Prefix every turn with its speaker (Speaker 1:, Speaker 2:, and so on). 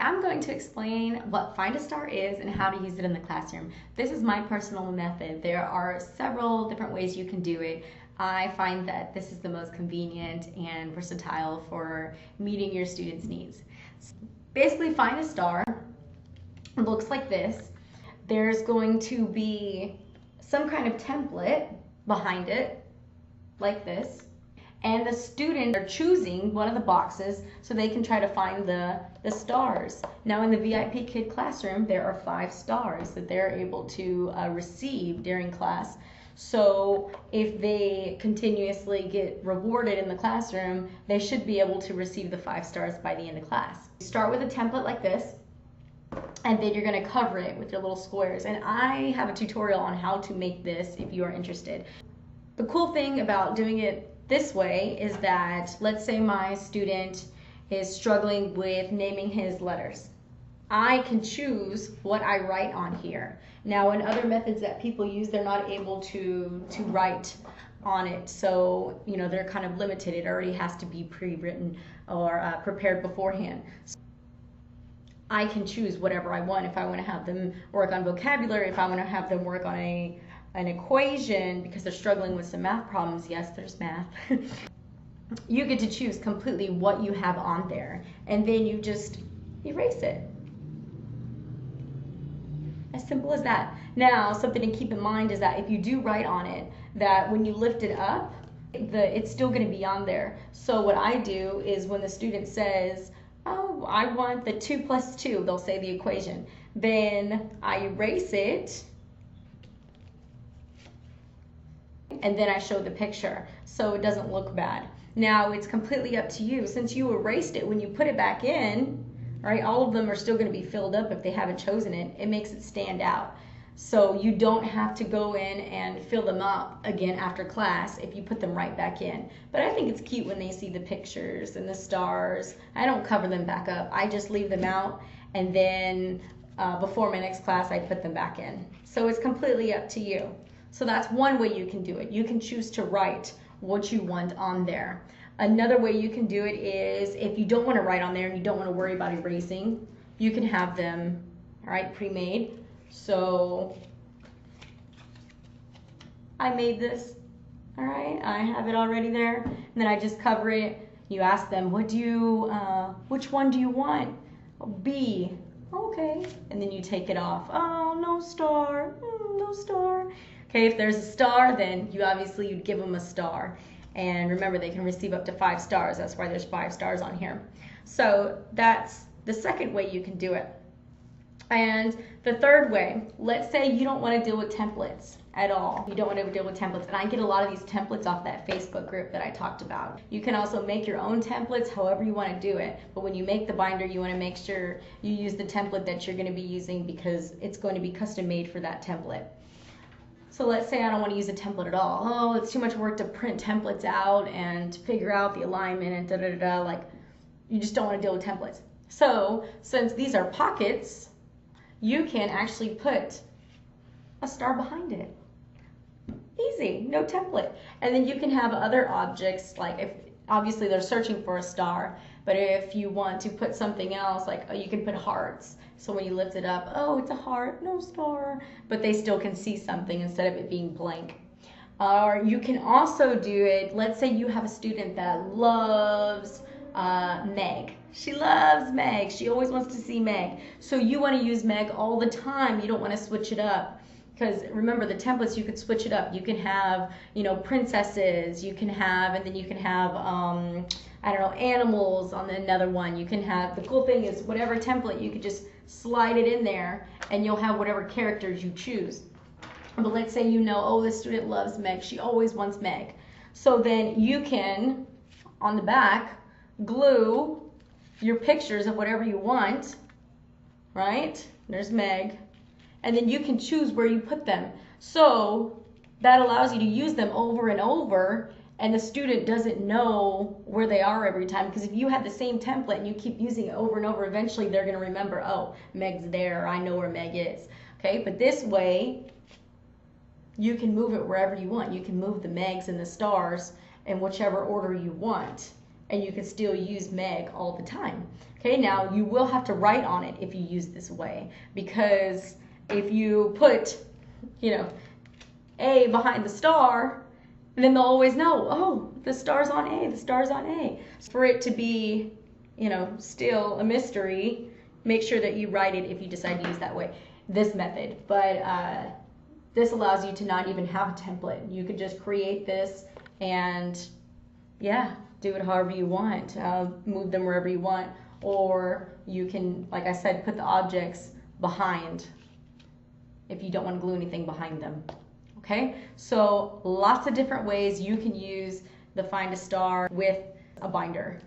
Speaker 1: I'm going to explain what Find a Star is and how to use it in the classroom. This is my personal method. There are several different ways you can do it. I find that this is the most convenient and versatile for meeting your students' needs. Basically, Find a Star looks like this. There's going to be some kind of template behind it, like this. And the students are choosing one of the boxes so they can try to find the stars. Now in the Vipkid classroom, there are 5 stars that they're able to receive during class. So if they continuously get rewarded in the classroom, they should be able to receive the 5 stars by the end of class. You start with a template like this, and then you're going to cover it with your little squares. And I have a tutorial on how to make this if you are interested. The cool thing about doing it this way is that, let's say my student is struggling with naming his letters. I can choose what I write on here. Now in other methods that people use, they're not able to write on it. So, you know, they're kind of limited. It already has to be pre-written or prepared beforehand. So I can choose whatever I want. If I want to have them work on vocabulary, if I want to have them work on an equation because they're struggling with some math problems, yes, there's math. You get to choose completely what you have on there, and then you just erase it. As simple as that. Now, something to keep in mind is that if you do write on it, that when you lift it up, it's still going to be on there. So what I do is when the student says, oh, I want the 2 plus 2, they'll say the equation. Then I erase it, and then I show the picture so it doesn't look bad. Now it's completely up to you. Since you erased it, when you put it back in, right, all of them are still going to be filled up if they haven't chosen it. It makes it stand out. So you don't have to go in and fill them up again after class if you put them right back in. But I think it's cute when they see the pictures and the stars. I don't cover them back up. I just leave them out, and then before my next class I put them back in. So it's completely up to you. So that's one way you can do it. You can choose to write what you want on there. Another way you can do it is if you don't want to write on there and you don't want to worry about erasing, you can have them, all right, pre-made. So I made this, all right, I have it already there, and then I just cover it. You ask them, which one do you want? B. Okay, and then you take it off. Oh, no star, no star. Okay, if there's a star, then you'd give them a star. And remember, they can receive up to 5 stars. That's why there's 5 stars on here. So that's the second way you can do it. And the third way, let's say you don't want to deal with templates at all. You don't want to deal with templates. And I get a lot of these templates off that Facebook group that I talked about. You can also make your own templates however you want to do it. But when you make the binder, you want to make sure you use the template that you're going to be using because it's going to be custom made for that template. So let's say I don't want to use a template at all. Oh, it's too much work to print templates out and to figure out the alignment and da-da-da-da. Like, you just don't want to deal with templates. So since these are pockets, you can actually put a star behind it. Easy, no template. And then you can have other objects, like if obviously they're searching for a star, but if you want to put something else, like you can put hearts. So when you lift it up, oh, it's a heart, no star, but they still can see something instead of it being blank. Or you can also do it, let's say you have a student that loves Meg. She loves Meg. She always wants to see Meg. So you want to use Meg all the time. You don't want to switch it up. Because remember, the templates, you could switch it up. You can have, you know, princesses. You can have, and then you can have, I don't know, animals on another one. You can have, the cool thing is whatever template, you could just slide it in there and you'll have whatever characters you choose. But let's say you know, oh, this student loves Meg. She always wants Meg. So then you can, on the back, glue your pictures of whatever you want, right? There's Meg. And then you can choose where you put them. So that allows you to use them over and over, and the student doesn't know where they are every time. Because if you have the same template and you keep using it over and over, eventually they're going to remember, oh, Meg's there, I know where Meg is. Okay, but this way, you can move it wherever you want. You can move the Megs and the stars in whichever order you want. and you can still use Meg all the time. Okay, now you will have to write on it if you use this way, because if you put, A behind the star, then they'll always know, oh, the star's on A, the star's on A. For it to be, still a mystery, make sure that you write it if you decide to use this method. But this allows you to not even have a template. You could just create this and, do it however you want. Move them wherever you want. Or you can, like I said, put the objects behind if you don't want to glue anything behind them. Okay, so lots of different ways you can use the Find a Star with a binder.